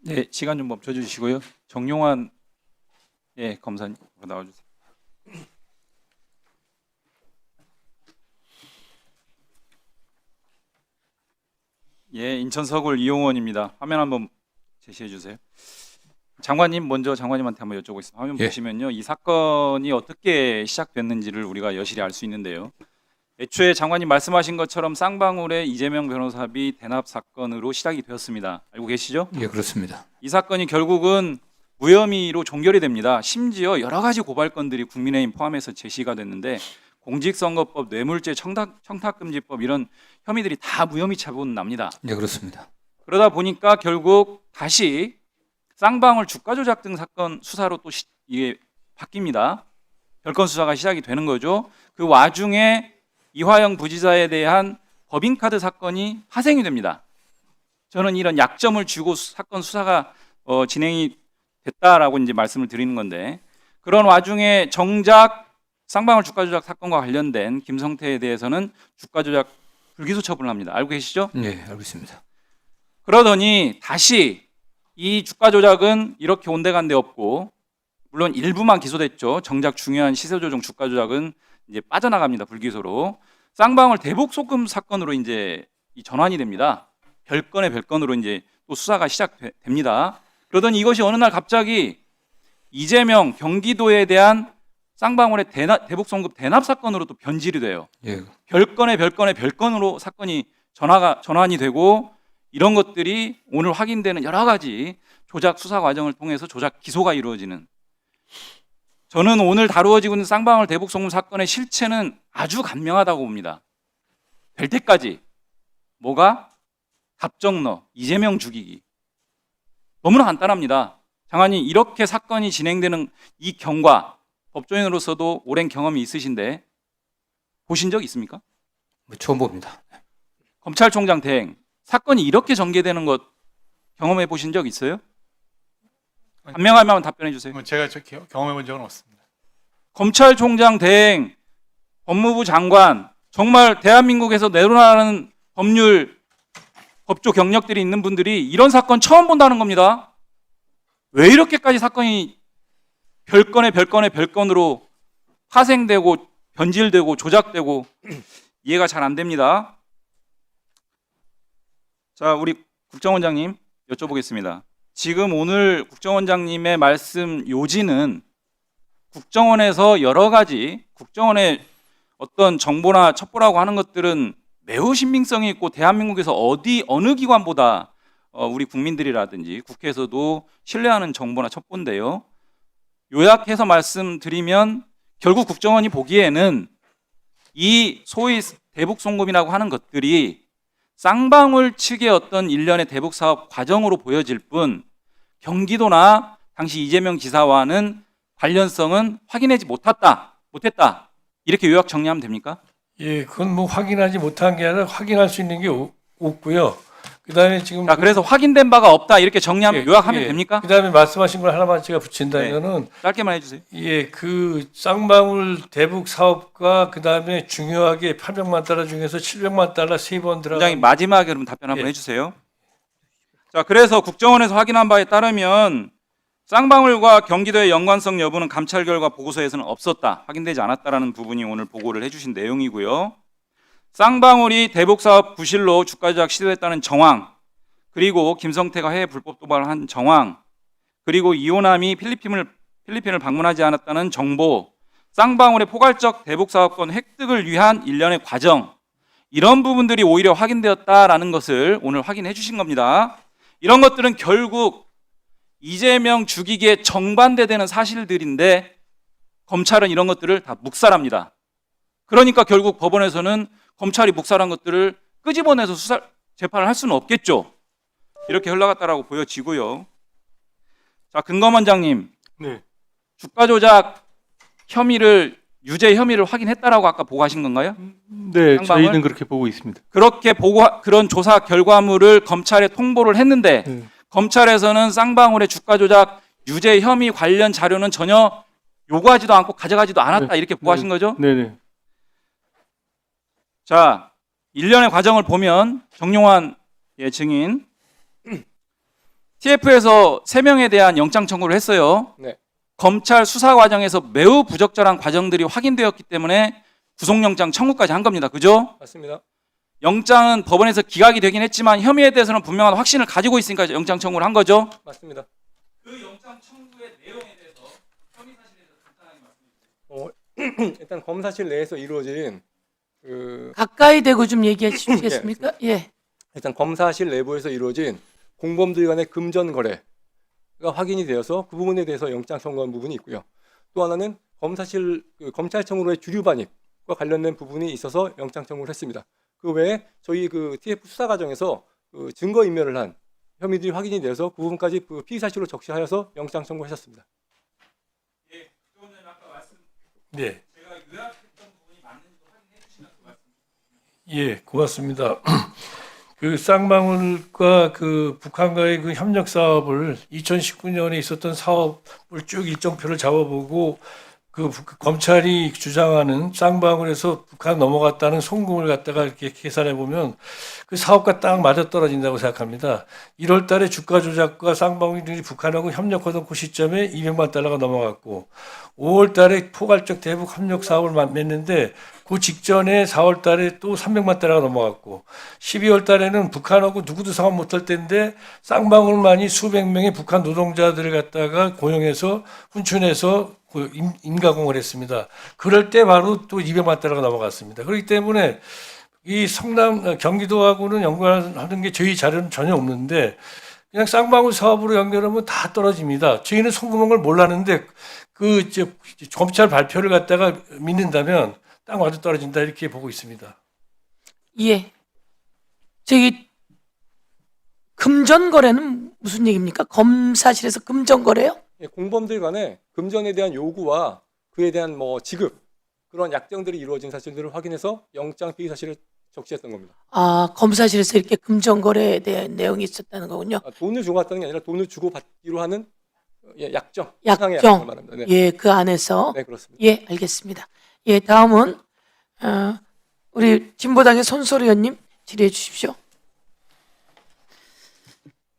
네, 시간 좀 멈춰 주시고요. 정용환 검사님 나와주세요. 인천 서울 이용원입니다. 화면 한번 제시해 주세요. 장관님 먼저 장관님한테 한번 여쭤보겠습니다. 화면 보시면요, 이 사건이 어떻게 시작됐는지를 우리가 여실히 알 수 있는데요. 애초에 장관님 말씀하신 것처럼 쌍방울의 이재명 변호사비 대납 사건으로 시작이 되었습니다. 알고 계시죠? 예, 그렇습니다. 이 사건이 결국은 무혐의로 종결이 됩니다. 심지어 여러 가지 고발건들이 국민의힘 포함해서 제시가 됐는데 공직선거법, 뇌물죄, 청탁금지법 이런 혐의들이 다 무혐의 처분 납니다. 예, 그렇습니다. 그러다 보니까 결국 다시 쌍방울 주가 조작 등 사건 수사로 또 이게 바뀝니다. 별건 수사가 시작이 되는 거죠. 그 와중에 이화영 부지사에 대한 법인카드 사건이 파생이 됩니다. 저는 이런 약점을 쥐고 사건 수사가 진행이 됐다라고 이제 말씀을 드리는 건데, 그런 와중에 정작 쌍방울 주가 조작 사건과 관련된 김성태에 대해서는 주가 조작 불기소 처분을 합니다. 알고 계시죠? 예, 알고 있습니다. 그러더니 다시 이 주가 조작은 이렇게 온데간데 없고, 물론 일부만 기소됐죠. 정작 중요한 시세 조정 주가 조작은 이제 빠져나갑니다. 불기소로. 쌍방울 대북 송금 사건으로 이제 이 전환이 됩니다. 별건의 별건으로 이제 또 수사가 시작됩니다. 그러더니 이것이 어느 날 갑자기 이재명 경기도에 대한 쌍방울의 대북 송금 대납 사건으로 또 변질이 돼요. 예, 별건의 별건으로 사건이 전환이 되고, 이런 것들이 오늘 확인되는 여러 가지 조작 수사 과정을 통해서 조작 기소가 이루어지는, 저는 오늘 다루어지고 있는 쌍방울 대북 송금 사건의 실체는 아주 간명하다고 봅니다. 될 때까지 뭐가? 답정너, 이재명 죽이기. 너무나 간단합니다. 장관님, 이렇게 사건이 진행되는 이 경과, 법조인으로서도 오랜 경험이 있으신데 보신 적 있습니까? 처음 봅니다. 검찰총장 대행, 사건이 이렇게 전개되는 것 경험해 보신 적 있어요? 한 명 한 명 답변해 주세요. 제가 경험해 본 적은 없습니다. 검찰총장 대행, 법무부 장관, 정말 대한민국에서 내로나라는 법률, 법조 경력들이 있는 분들이 이런 사건 처음 본다는 겁니다. 왜 이렇게까지 사건이 별건으로 파생되고 변질되고 조작되고 이해가 잘 안 됩니다. 자, 우리 국정원장님 여쭤보겠습니다. 지금 오늘 국정원장님의 말씀 요지는 국정원에서 여러 가지 국정원의 어떤 정보나 첩보라고 하는 것들은 매우 신빙성이 있고 대한민국에서 어느 기관보다 우리 국민들이라든지 국회에서도 신뢰하는 정보나 첩보인데요. 요약해서 말씀드리면 결국 국정원이 보기에는 이 소위 대북 송금이라고 하는 것들이 쌍방울 측의 어떤 일련의 대북 사업 과정으로 보여질 뿐 경기도나 당시 이재명 지사와는 관련성은 확인하지 못했다. 이렇게 요약 정리하면 됩니까? 예, 그건 뭐 확인하지 못한 게 아니라 확인할 수 있는 게 없고요. 그다음에 지금 그래서 확인된 바가 없다 이렇게 정리하면 요약하면 됩니까? 그다음에 말씀하신 걸 하나만 제가 붙인다면은 짧게만 해주세요. 예, 그 쌍방울 대북 사업과 그다음에 중요하게 800만 달러 중에서 700만 달러 세 번 들어간. 원장님 마지막에 그럼 답변 한번 예. 해주세요. 자, 그래서 국정원에서 확인한 바에 따르면 쌍방울과 경기도의 연관성 여부는 감찰 결과 보고서에서는 없었다, 확인되지 않았다라는 부분이 오늘 보고를 해주신 내용이고요. 쌍방울이 대북 사업 부실로 주가 조작 시도했다는 정황, 그리고 김성태가 해외 불법 도발을 한 정황, 그리고 이호남이 필리핀을 방문하지 않았다는 정보, 쌍방울의 포괄적 대북 사업권 획득을 위한 일련의 과정, 이런 부분들이 오히려 확인되었다라는 것을 오늘 확인해 주신 겁니다. 이런 것들은 결국 이재명 죽이기에 정반대되는 사실들인데 검찰은 이런 것들을 다 묵살합니다. 그러니까 결국 법원에서는 검찰이 묵살한 것들을 끄집어내서 재판을 할 수는 없겠죠. 이렇게 흘러갔다라고 보여지고요. 자, 금검원장님, 네. 주가 조작 유죄 혐의를 확인했다라고 아까 보고하신 건가요? 네, 쌍방울? 저희는 그렇게 보고 있습니다. 그렇게 그런 조사 결과물을 검찰에 통보를 했는데 네. 검찰에서는 쌍방울의 주가 조작 유죄 혐의 관련 자료는 전혀 요구하지도 않고 가져가지도 않았다, 이렇게 보고하신 거죠? 네네. 자, 일련의 과정을 보면 정용환 증인, TF에서 3명에 대한 영장 청구를 했어요. 네. 검찰 수사 과정에서 매우 부적절한 과정들이 확인되었기 때문에 구속영장 청구까지 한 겁니다. 그죠? 맞습니다. 영장은 법원에서 기각이 되긴 했지만 혐의에 대해서는 분명한 확신을 가지고 있으니까 영장 청구를 한 거죠. 맞습니다. 그 영장 청구의 내용에 대해서 혐의 사실에 대해서 간단하게 말씀해 주세요. 일단 검사실 내에서 이루어진 가까이 대고 좀 얘기해 주시겠습니까? 예. 일단 검사실 내부에서 이루어진 공범들 간의 금전 거래가 확인이 되어서 그 부분에 대해서 영장 청구한 부분이 있고요. 또 하나는 검사실 검찰청으로의 주류 반입과 관련된 부분이 있어서 영장 청구를 했습니다. 그 외에 저희 TF 수사 과정에서 증거 인멸을 한 혐의들이 확인이 되어서 그 부분까지 피의 사실로 적시하여서 영장 청구하셨습니다. 예, 그거는 아까 말씀 네. 제가 요약했던 부분이 맞는지도 확인해 주시면 그 말씀. 예, 고맙습니다. 그 쌍방울과 그 북한과의 그 협력 사업을 2019년에 있었던 사업을 쭉 일정표를 잡아보고 검찰이 주장하는 쌍방울에서 북한 넘어갔다는 송금을 갖다가 이렇게 계산해 보면 그 사업과 딱 맞아떨어진다고 생각합니다. 1월 달에 주가 조작과 쌍방울이 북한하고 협력하던 그 시점에 200만 달러가 넘어갔고 5월 달에 포괄적 대북 협력 사업을 맺는데 그 직전에 4월 달에 또 300만 달러가 넘어갔고 12월 달에는 북한하고 누구도 상관 못할 때인데 쌍방울만이 수백 명의 북한 노동자들을 갖다가 고용해서 훈춘해서 인가공을 했습니다. 그럴 때 바로 또 200만 달러가 넘어갔습니다. 그렇기 때문에 이 경기도하고는 연관하는 게 저희 자료는 전혀 없는데 그냥 쌍방울 사업으로 연결하면 다 떨어집니다. 저희는 송금한 걸 몰랐는데 검찰 발표를 갖다가 믿는다면 딱 맞아 떨어진다 이렇게 보고 있습니다. 예. 저기 금전 거래는 무슨 얘기입니까? 검사실에서 금전 거래요? 공범들 간에 금전에 대한 요구와 그에 대한 지급 그런 약정들이 이루어진 사실들을 확인해서 영장 피의 사실을 적시했던 겁니다. 아, 검사실에서 이렇게 금전 거래에 대한 내용이 있었다는 거군요. 돈을 주고 받다는 게 아니라 돈을 주고 받기로 하는 약정. 약정. 약정을 말합니다. 네. 예, 그 안에서. 네, 그렇습니다. 예, 알겠습니다. 예, 다음은 우리 진보당의 손소리 의원님 질의해 주십시오.